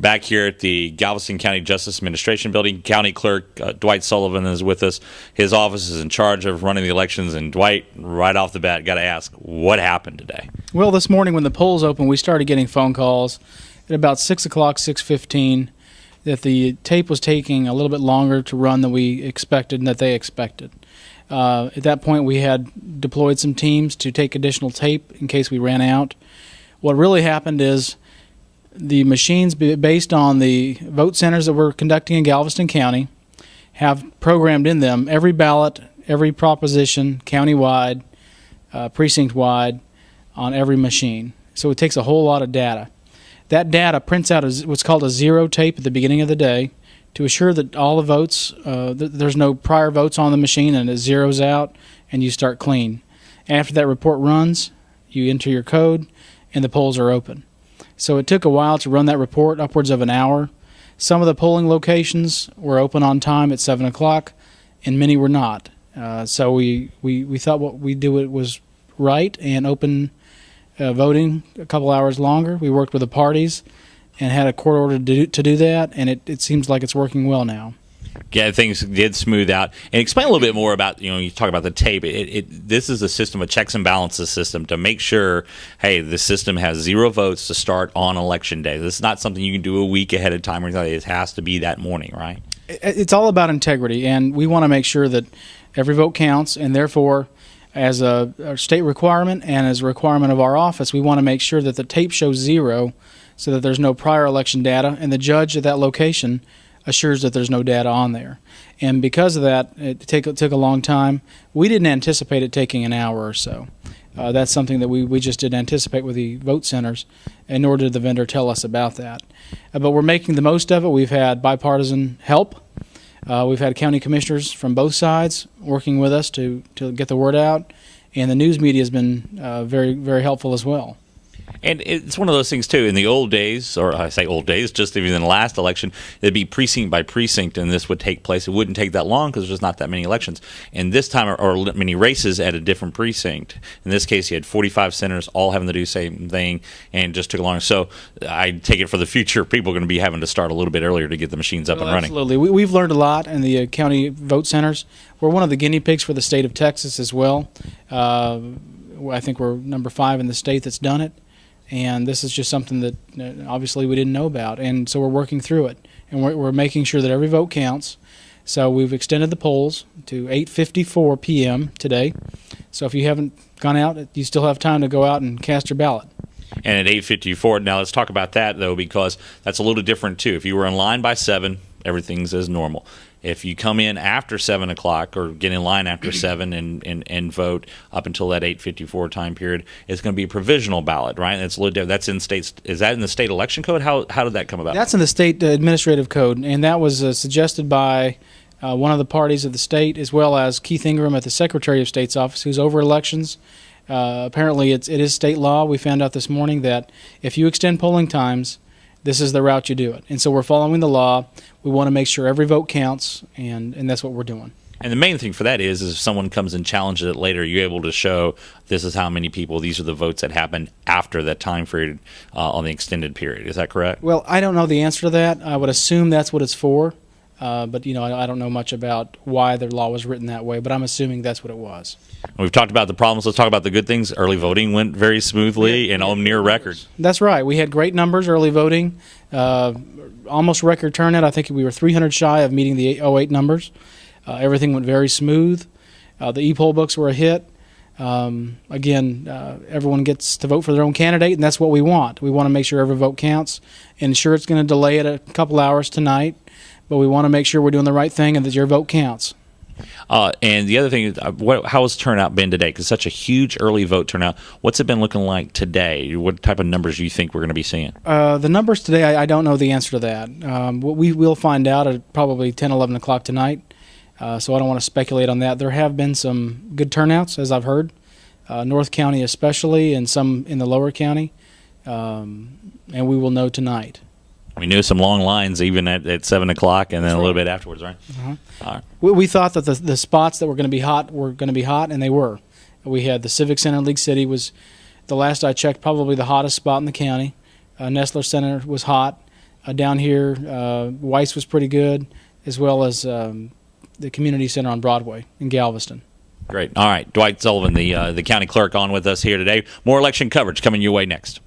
Back here at the Galveston County Justice Administration Building, County Clerk Dwight Sullivan is with us. His office is in charge of running the elections. And Dwight, right off the bat, got to ask, what happened today? Well, this morning when the polls opened, we started getting phone calls at about 6 o'clock, 6:15, that the tape was taking a little bit longer to run than we expected and that they expected. At that point, we had deployed some teams to take additional tape in case we ran out. What really happened is the machines, based on the vote centers that we're conducting in Galveston County, have programmed in them every ballot, every proposition, countywide, precinct-wide, on every machine. So it takes a whole lot of data. That data prints out what's called a zero tape at the beginning of the day to assure that all the votes, there's no prior votes on the machine, and it zeroes out and you start clean. After that report runs, you enter your code and the polls are open. So it took a while to run that report, upwards of an hour. Some of the polling locations were open on time at 7 o'clock, and many were not. So we thought what we do was right and open voting a couple hours longer. We worked with the parties and had a court order to do that, and it seems like it's working well now. Yeah, things did smooth out. And explain a little bit more about, you talk about the tape. This is a system, a checks and balances system to make sure, hey, the system has zero votes to start on election day. This is not something you can do a week ahead of time or anything. It has to be that morning, right? It's all about integrity, and we want to make sure that every vote counts, and therefore, as a state requirement and as a requirement of our office, we want to make sure that the tape shows zero so that there's no prior election data, and the judge at that location assures that there's no data on there. And because of that, it took a long time. We didn't anticipate it taking an hour or so. That's something that we just didn't anticipate with the vote centers, and nor did the vendor tell us about that. But we're making the most of it. We've had bipartisan help. We've had county commissioners from both sides working with us to get the word out, and the news media has been very, very helpful as well. And it's one of those things, too. In the old days, or I say old days, just even in the last election, it'd be precinct by precinct, and this would take place. It wouldn't take that long because there's not that many elections. And this time, or many races at a different precinct. In this case, you had 45 senators all having to do the same thing, and just took long. So I take it for the future, people are going to be having to start a little bit earlier to get the machines up and running. Absolutely. We've learned a lot in the county vote centers. We're one of the guinea pigs for the state of Texas as well. I think we're number 5 in the state that's done it. And this is just something that obviously we didn't know about, and so we're working through it, and we're making sure that every vote counts. So we've extended the polls to 8:54 p.m. today. So if you haven't gone out, you still have time to go out and cast your ballot. And at 8:54, now let's talk about that, though, because that's a little different, too. If you were in line by 7, everything's as normal. If you come in after 7 o'clock or get in line after 7 and vote up until that 8:54 time period, it's going to be a provisional ballot, right? It's a little different. That's in states. Is that in the state election code? How did that come about? That's in the state administrative code, and that was suggested by one of the parties of the state, as well as Keith Ingram at the Secretary of State's office, who's over elections. Apparently, it is state law. We found out this morning that if you extend polling times, this is the route you do it. And so we're following the law. We want to make sure every vote counts, and that's what we're doing. And the main thing for that is if someone comes and challenges it later, you're able to show this is how many people, these are the votes that happened after that time period on the extended period. Is that correct? Well, I don't know the answer to that. I would assume that's what it's for. But, I don't know much about why the law was written that way, but I'm assuming that's what it was. We've talked about the problems. Let's talk about the good things. Early voting went very smoothly and on near record. That's right. We had great numbers early voting, almost record turnout. I think we were 300 shy of meeting the 808 numbers. Everything went very smooth. The e-poll books were a hit. Everyone gets to vote for their own candidate, and that's what we want. We want to make sure every vote counts. And sure, it's going to delay it a couple hours tonight, but we want to make sure we're doing the right thing and that your vote counts. And the other thing is, how has turnout been today? Because such a huge early vote turnout. What's it been looking like today? What type of numbers do you think we're going to be seeing? The numbers today, I don't know the answer to that. We will find out at probably 10, 11 o'clock tonight, so I don't want to speculate on that. There have been some good turnouts, as I've heard, North County especially, and some in the lower county, and we will know tonight. We knew some long lines even at 7 o'clock and then a little bit afterwards, right? Uh-huh. All right. We thought that the spots that were going to be hot, and they were. We had the Civic Center in League City was, the last I checked, probably the hottest spot in the county. Nestler Center was hot. down here. Weiss was pretty good, as well as the community center on Broadway in Galveston. Great. All right, Dwight Sullivan, the county clerk, on with us here today. More election coverage coming your way next.